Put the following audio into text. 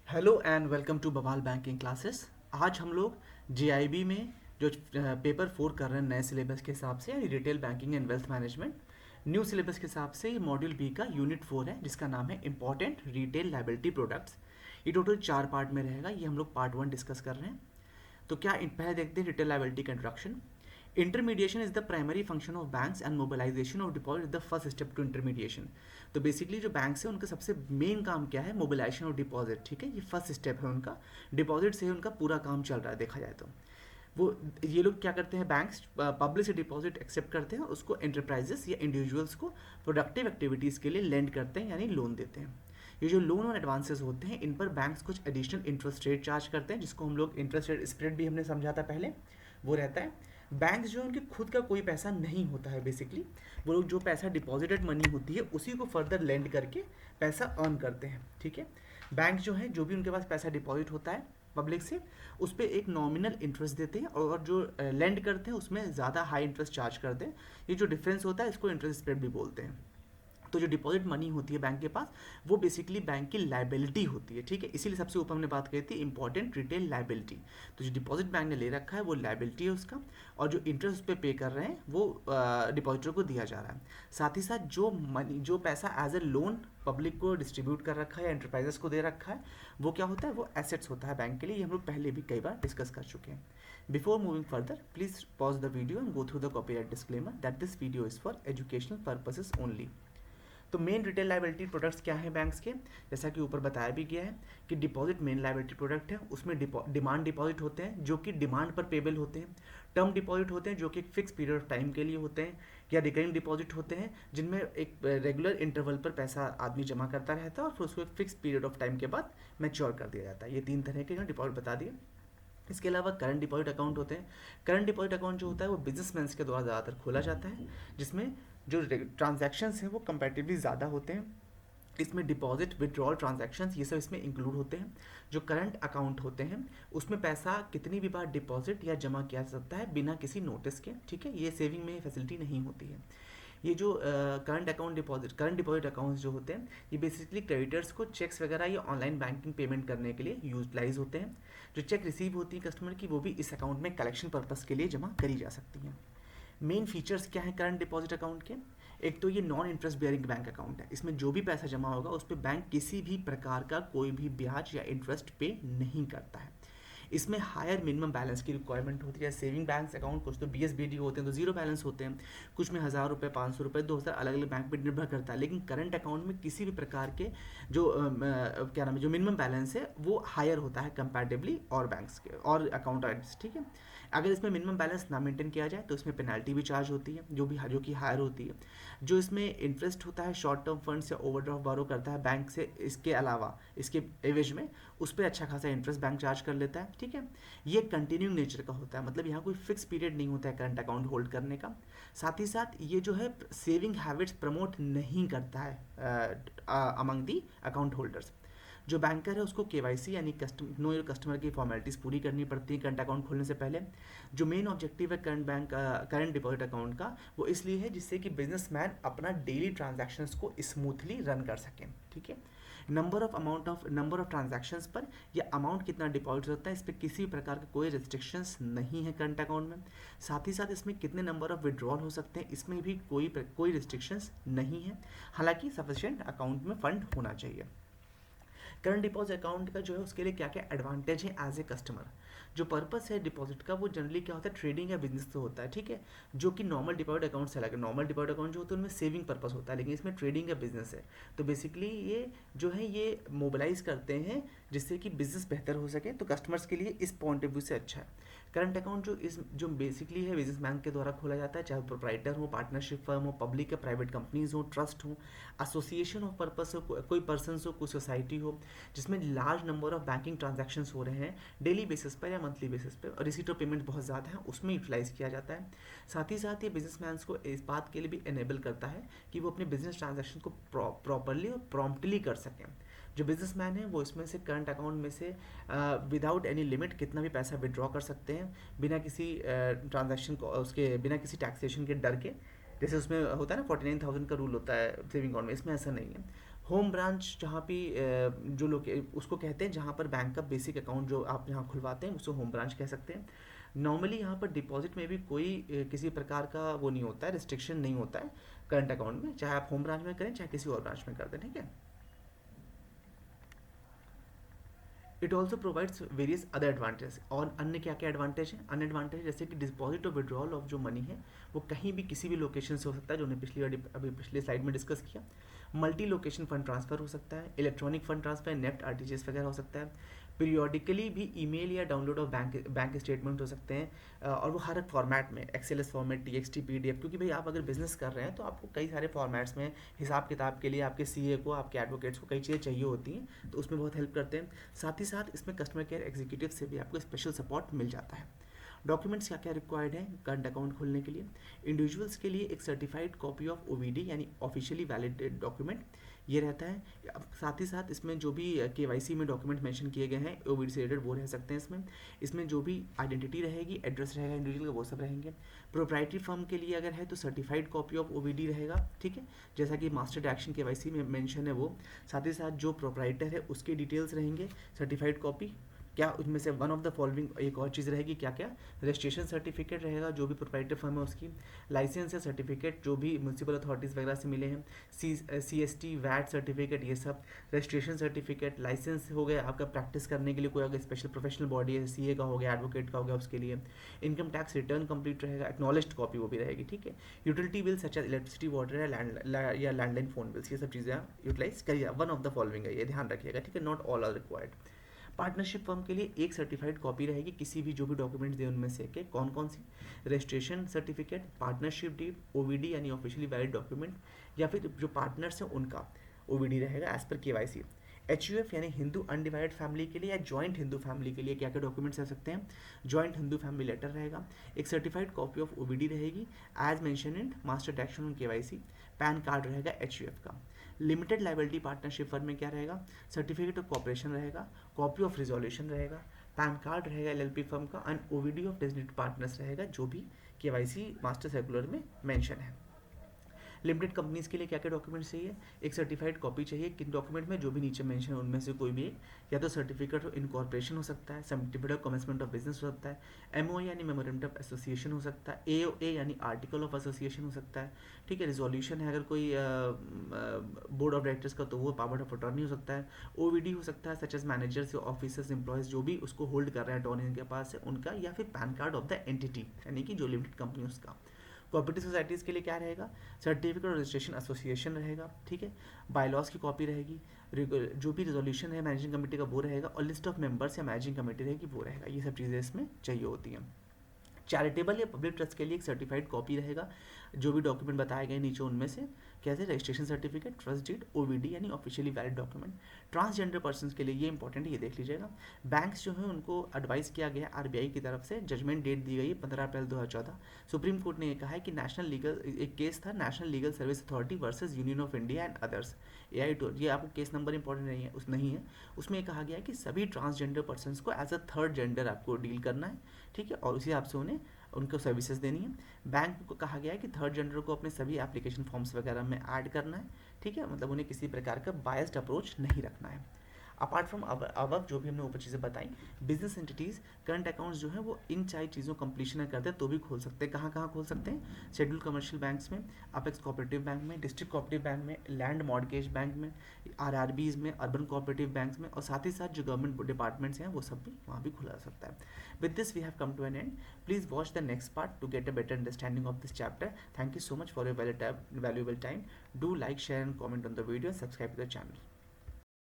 Hello and welcome to बवाल banking classes. आज हम लोग जीआईबी में जो पेपर 4 कर रहे हैं नए सिलेबस के हिसाब से, यानी retail banking and wealth management, new syllabus के हिसाब से ये मॉड्यूल बी का यूनिट 4 है, जिसका नाम है इंपॉर्टेंट रिटेल लायबिलिटी प्रोडक्ट्स। ये टोटल 4 पार्ट में रहेगा। ये हम लोग पार्ट 1 डिस्कस कर रहे हैं। तो क्या पहले देखते हैं रिटेल लायबिलिटी का introduction. Intermediation is the primary function of banks and mobilization of deposit is the first step to intermediation. तो बेसिकली जो बैंक्स है उनका सबसे मेन काम क्या है? Mobilization of deposit. ठीक है, ये फर्स्ट स्टेप है उनका। डिपॉजिट से ही उनका पूरा काम चल रहा है देखा जाए तो। वो ये लोग क्या करते हैं? बैंक्स पब्लिक से डिपॉजिट एक्सेप्ट करते हैं, उसको एंटरप्राइजेस या इंडिविजुअल्स को प्रोडक्टिव एक्टिविटीज़ के लिए लेंड करते हैं, यानी लोन देते हैं। ये जो लोन और एडवांसेस होते हैं, इन पर बैंक्स कुछ एडिशनल इंटरेस्ट रेट चार्ज करते हैं, जिसको हम लोग इंटरेस्ट रेट स्प्रेड भी हमने समझा था पहले, वो रहता है। बैंक्स जो है उनके खुद का कोई पैसा नहीं होता है बेसिकली। वो लोग जो पैसा डिपॉजिटेड मनी होती है उसी को फर्दर लेंड करके पैसा अर्न करते हैं। ठीक है, बैंक जो है जो भी उनके पास पैसा डिपॉजिट होता है पब्लिक से, उस पर एक नॉमिनल इंटरेस्ट देते हैं, और जो लेंड करते हैं उसमें ज़्यादा हाई इंटरेस्ट चार्ज करते हैं। ये जो डिफरेंस होता है इसको इंटरेस्ट स्प्रेड भी बोलते हैं। तो जो डिपॉजिट मनी होती है बैंक के पास, वो बेसिकली बैंक की लाइबिलिटी होती है। ठीक है, इसीलिए सबसे ऊपर हमने बात करी थी इंपॉर्टेंट रिटेल लाइबिलिटी। तो जो डिपॉजिट बैंक ने ले रखा है वो लाइबिलिटी है उसका, और जो इंटरेस्ट पे पे कर रहे हैं वो डिपॉजिटर को दिया जा रहा है। साथ ही साथ जो पैसा एज ए लोन पब्लिक को डिस्ट्रीब्यूट कर रखा है या एंटरप्राइजेस को दे रखा है, वो क्या होता है? वो एसेट्स होता है बैंक के लिए। ये हम लोग पहले भी कई बार डिस्कस कर चुके हैं। Before moving further, please pause the video and go through the copyright disclaimer that this video is for educational purposes only. तो मेन रिटेल लायबिलिटी प्रोडक्ट्स क्या हैं बैंक्स के? जैसा कि ऊपर बताया भी गया है कि डिपॉजिट मेन लायबिलिटी प्रोडक्ट है। उसमें डिमांड डिपॉजिट होते हैं जो कि डिमांड पर पेबल होते हैं। टर्म डिपॉजिट होते हैं जो कि एक फिक्स पीरियड ऑफ टाइम के लिए होते हैं। या रिकरिंग डिपॉजिट होते हैं जिनमें एक रेगुलर इंटरवल पर पैसा आदमी जमा करता रहता है और फिर उसको एक फिक्स पीरियड ऑफ टाइम के बाद मैच्योर कर दिया जाता है। ये 3 तरह के जो डिपॉजिट बता दिए। इसके अलावा करंट डिपॉजिट अकाउंट होते हैं। करंट डिपॉजिट अकाउंट जो होता है वो बिजनेसमैन के द्वारा ज़्यादातर खोला जाता है, जिसमें जो ट्रांजैक्शंस हैं वो कंपैरेटिवली ज़्यादा होते हैं। इसमें डिपॉजिट, विड्रॉल, ट्रांजैक्शंस ये सब इसमें इंक्लूड होते हैं। जो करंट अकाउंट होते हैं उसमें पैसा कितनी भी बार डिपॉजिट या जमा किया जा सकता है बिना किसी नोटिस के। ठीक है, ये सेविंग में फैसिलिटी नहीं होती है। ये जो करंट डिपॉजिट अकाउंट्स जो होते हैं, ये बेसिकली क्रेडिटर्स को चेक्स वगैरह या ऑनलाइन बैंकिंग पेमेंट करने के लिए यूटिलाइज होते हैं। जो चेक रिसीव होती है कस्टमर की, वो भी इस अकाउंट में कलेक्शन पर्पस के लिए जमा करी जा सकती हैं। मेन फीचर्स क्या है करंट डिपॉजिट अकाउंट के? एक तो ये non interest bearing bank account है। इसमें जो भी पैसा जमा होगा उस पर बैंक किसी भी प्रकार का कोई भी ब्याज या इंटरेस्ट पे नहीं करता है। इसमें हायर मिनिमम बैलेंस की रिक्वायरमेंट होती है। सेविंग बैंक अकाउंट कुछ तो BSBD होते हैं तो जीरो बैलेंस होते हैं, कुछ में 1000 रुपये, 500 रुपये, 2000, अलग अलग बैंक पर निर्भर करता है। लेकिन करंट अकाउंट में किसी भी प्रकार के जो क्या नाम है, जो मिनिमम बैलेंस है वो हायर होता है कंपैरेटिवली और बैंक्स के और अकाउंट। ठीक है, अगर इसमें मिनिमम बैलेंस ना मेंटेन किया जाए तो इसमें पेनल्टी भी चार्ज होती है, जो कि हायर होती है। जो इसमें इंटरेस्ट होता है शॉर्ट टर्म फंड्स या ओवरड्राफ्ट बारो करता है बैंक से, इसके अलावा इसके एवज में उस पर अच्छा खासा इंटरेस्ट बैंक चार्ज कर लेता है। ठीक है, ये कंटिन्यूइंग नेचर का होता है, मतलब यहाँ कोई फिक्स पीरियड नहीं होता है करंट अकाउंट होल्ड करने का। साथ ही साथ ये जो है सेविंग हैबिट्स प्रमोट नहीं करता है अमंग दी अकाउंट होल्डर्स। जो बैंकर है उसको केवाईसी यानी नो योर कस्टमर की फॉर्मेलिटीज़ पूरी करनी पड़ती है करंट अकाउंट खोलने से पहले। जो मेन ऑब्जेक्टिव है करंट डिपॉजिट अकाउंट का, वो इसलिए है जिससे कि बिजनेसमैन अपना डेली ट्रांजैक्शंस को स्मूथली रन कर सकें। ठीक है, नंबर ऑफ ट्रांजैक्शंस पर या अमाउंट कितना डिपॉजिट होता है, इस पर किसी भी प्रकार का कोई रिस्ट्रिक्शंस नहीं है करंट अकाउंट में। साथ ही साथ इसमें कितने नंबर ऑफ विड्रॉल हो सकते हैं, इसमें भी कोई रिस्ट्रिक्शंस नहीं है। हालांकि सफिशिएंट अकाउंट में फंड होना चाहिए। करंट डिपॉजिट अकाउंट का जो है उसके लिए क्या क्या एडवांटेज है एज ए कस्टमर। जो पर्पस है डिपॉजिट का वो जनरली क्या होता है, ट्रेडिंग या बिजनेस से होता है। ठीक है, जो कि नॉर्मल डिपॉजिट अकाउंट से अलग है। नॉर्मल डिपॉजिट अकाउंट जो होता है उनमें सेविंग पर्पस होता है, लेकिन इसमें ट्रेडिंग या बिजनेस है। तो बेसिकली ये जो है ये मोबिलाइज करते हैं जिससे कि बिजनेस बेहतर हो सके, तो कस्टमर्स के लिए इस पॉइंट ऑफ व्यू से अच्छा है। करंट अकाउंट जो बेसिकली है बिजनेसमैन के द्वारा खोला जाता है, चाहे प्रोप्राइटर हो, पार्टनरशिप फर्म हो, पब्लिक या प्राइवेट कंपनीज हो, ट्रस्ट हो, एसोसिएशन ऑफ पर्पस हो, कोई पर्सन हो, कोई सोसाइटी हो, जिसमें large number of banking transactions हो रहे हैं डेली बेसिस पर या मंथली बेसिस पर, और रिसीट ऑफ पेमेंट बहुत ज़्यादा है, उसमें यूटिलाइज किया जाता है। साथ ही साथ ये बिजनेसमैन को इस बात के लिए भी एनेबल करता है कि वो अपने बिजनेस ट्रांजैक्शन को प्रॉपरली और प्रॉम्प्टली कर सकें। जो बिजनेसमैन है वो इसमें से करंट अकाउंट में से विदाउट एनी लिमिट कितना भी पैसा विड्रॉ कर सकते हैं बिना किसी ट्रांजैक्शन को उसके बिना किसी टैक्सेशन के डर के। जैसे उसमें होता है ना 49,000 का रूल होता है सेविंग अकाउंट में, इसमें ऐसा नहीं है। होम ब्रांच जहाँ पे जो लोग उसको कहते हैं जहाँ पर बैंक का बेसिक अकाउंट जो आप यहाँ खुलवाते हैं उसको होम ब्रांच कह सकते हैं। नॉर्मली यहाँ पर डिपॉजिट में भी कोई किसी प्रकार का वो नहीं होता है, रिस्ट्रिक्शन नहीं होता है करंट अकाउंट में, चाहे आप होम ब्रांच में करें चाहे किसी और ब्रांच में कर दें, ठीक है। It also provides various other advantage, और अन्य क्या क्या एडवांटेज हैं, अन्य एडवांटेज जैसे कि डिपॉजिट और विड्रॉल ऑफ जो मनी है वो कहीं भी किसी भी लोकेशन से हो सकता है, जो हमने पिछली बार अभी पिछले स्लाइड में डिस्कस किया। मल्टी लोकेशन फंड ट्रांसफर हो सकता है, electronic fund transfer, NEFT, RTGS वगैरह हो सकता है। पीरियोडिकली भी ईमेल या डाउनलोड ऑफ बैंक स्टेटमेंट हो सकते हैं, और वो हर एक फॉर्मेट में, एक्सएलएस फॉर्मेट, टीएक्सटी, पीडीएफ, क्योंकि भाई आप अगर बिजनेस कर रहे हैं तो आपको कई सारे फॉर्मेट्स में हिसाब किताब के लिए आपके सीए को, आपके एडवोकेट्स को कई चीज़ें चाहिए होती हैं, तो उसमें बहुत हेल्प करते हैं। साथ ही साथ इसमें कस्टमर केयर एग्जीक्यूटिव से भी आपको स्पेशल सपोर्ट मिल जाता है। डॉक्यूमेंट्स क्या क्या रिक्वायर्ड है करंट अकाउंट खोलने के लिए? इंडिविजुअल्स के लिए एक सर्टिफाइड कॉपी ऑफ ओवीडी यानी ऑफिशियली वैलिडेटेड डॉक्यूमेंट ये रहता है। साथ ही साथ इसमें जो भी केवाईसी में डॉक्यूमेंट मेंशन किए गए हैं ओवीडी से रिलेटेड वो रह सकते हैं इसमें जो भी आइडेंटिटी रहेगी, एड्रेस रहेगा इंडिविजुअल का, वो सब रहेंगे। प्रोप्राइटरी फर्म के लिए अगर है तो सर्टिफाइड कॉपी ऑफ ओवीडी रहेगा, ठीक है, जैसा कि मास्टर्ड एक्शन केवाईसी में मेंशन है वो। साथ ही साथ जो प्रोप्राइटर है उसके डिटेल्स रहेंगे, सर्टिफाइड कॉपी। क्या उसमें से वन ऑफ द फॉलोइंग एक और चीज़ रहेगी, क्या क्या? रजिस्ट्रेशन सर्टिफिकेट रहेगा जो भी प्रोप्राइटर फर्म है उसकी, लाइसेंस या सर्टिफिकेट जो भी म्यूनसिपल अथॉरिटीज़ वगैरह से मिले हैं, CST वैट सर्टिफिकेट, ये सब। रजिस्ट्रेशन सर्टिफिकेट, लाइसेंस हो गया आपका प्रैक्टिस करने के लिए, कोई अगर स्पेशल प्रोफेशनल बॉडी है, सीए का हो गया, एडवोकेट का हो गया उसके लिए। इनकम टैक्स रिटर्न कंप्लीट रहेगा, एक्नॉलेज्ड कॉपी वो भी रहेगी, ठीक है। Utility bill such as electricity, water या लैंडलाइन फ़ोन बिल्स, ये सब चीज़ें यूटिलाइज करिए। वन ऑफ द फॉलोइंग है, ये ध्यान रखिएगा, ठीक है, not all are required. Partnership firm के लिए एक सर्टिफाइड कॉपी रहेगी किसी भी जो भी डॉक्यूमेंट्स दे उनमें से के कौन कौन सी? रजिस्ट्रेशन सर्टिफिकेट, पार्टनरशिप डीड, ओवीडी यानी ऑफिशियली वैलिड डॉक्यूमेंट, या फिर जो पार्टनर्स हैं उनका ओवीडी रहेगा एज पर केवाईसी। HUF यानी हिंदू अनडिवाइडेड फैमिली के लिए या जॉइंट हिंदू फैमिली के लिए क्या क्या डॉक्यूमेंट्स रह सकते हैं? जॉइंट हिंदू फैमिली लेटर रहेगा, एक सर्टिफाइड कॉपी ऑफ ओवीडी रहेगी as mention in master action on KYC, pan card रहेगा HUF का। लिमिटेड लाइबिलिटी पार्टनरशिप फर्म में क्या रहेगा? सर्टिफिकेट ऑफ कॉपरेशन रहेगा, कॉपी ऑफ रिजोल्यूशन रहेगा, पैन कार्ड रहेगा LLP फर्म का, and OVD of designated partners रहेगा जो भी केवाईसी मास्टर सर्कुलर में मेंशन है। लिमिटेड कंपनीज के लिए क्या क्या डॉक्यूमेंट्स चाहिए? एक सर्टिफाइड कॉपी चाहिए किन डॉक्यूमेंट में, जो भी नीचे मेंशन है उनमें से कोई भी एक, या तो सर्टिफिकेट ऑफ इनकॉर्पोरेशन हो सकता है, certificate of commencement of business हो सकता है, MOA यानी मेमोरेंडम ऑफ एसोसिएशन हो सकता है, AOA यानी आर्टिकल ऑफ एसोसिएशन हो सकता है, ठीक है। रिजोल्यूशन है अगर कोई बोर्ड ऑफ डायरेक्टर्स का तो वो पावर ऑफ अटॉर्नी हो सकता है, OVD हो सकता है सच एज मैनेजर्स या ऑफिसर्स एम्प्लॉयज जो भी उसको होल्ड कर रहे हैं अटॉर्नी के पास है उनका, या फिर pan card of the entity यानी कि जो लिमिटेड कंपनी उसका। कोऑपरेटिव सोसाइटीज़ के लिए क्या रहेगा? सर्टिफिकेट और रजिस्ट्रेशन एसोसिएशन रहेगा, ठीक है। बायलॉज की कॉपी रहेगी, जो भी रिजोल्यूशन है मैनेजिंग कमेटी का वो रहेगा, और लिस्ट ऑफ मेंबर्स या मैनेजिंग कमेटी रहेगी वो रहेगा। ये सब चीज़ें इसमें चाहिए होती हैं। चैरिटेबल या पब्लिक ट्रस्ट के लिए एक सर्टिफाइड कॉपी रहेगा, जो भी डॉक्यूमेंट बताए गए नीचे उनमें से, कैसे? Registration certificate, trust deed, OVD यानी officially valid document. Transgender persons के लिए ये इंपॉर्टेंट है, ये देख लीजिएगा। बैंक्स जो है उनको एडवाइस किया गया RBI की तरफ से, जजमेंट डेट दी गई है 15 अप्रैल 2014। सुप्रीम कोर्ट ने ये कहा है कि नेशनल लीगल, एक केस था national legal service authority versus union of India and others, AI2, ये आपको केस नंबर इंपॉर्टेंट नहीं है, उस नहीं है, उसमें कहा गया है कि सभी ट्रांसजेंडर पर्सन्स को एज अ थर्ड जेंडर आपको डील करना है, ठीक है, और उसी हिसाब से उन्हें उनको सर्विसेज देनी है। बैंक को कहा गया है कि थर्ड जेंडर को अपने सभी एप्लीकेशन फॉर्म्स वगैरह में ऐड करना है, ठीक है, मतलब उन्हें किसी प्रकार का बायस्ड अप्रोच नहीं रखना है। अपार्ट फ्रॉम अब जो भी हमने ऊपर चीज़ें बताई, बिजनेस एंटिटीज़ करंट अकाउंट्स जो है वो इन चार चीज़ों कंप्लीशन करते हैं तो भी खोल सकते हैं। कहाँ कहाँ खोल सकते हैं? शेड्यूल कमर्शियल बैंक्स में, अपेक्स कोऑपरेटिव बैंक में, डिस्ट्रिक्ट कोऑपरेटिव बैंक में, लैंड मॉर्गेज बैंक में, RRBs में, अर्बन कोऑपरेटिव बैंक्स में, और साथ ही साथ जो गवर्नमेंट डिपार्टमेंट्स हैं वो सब भी वहाँ भी खुला सकता है। With this we have come to an end. Please watch the next part to get a better understanding of this chapter. Thank you so much for your valuable time. Do like, share and comment on the video and subscribe to the channel.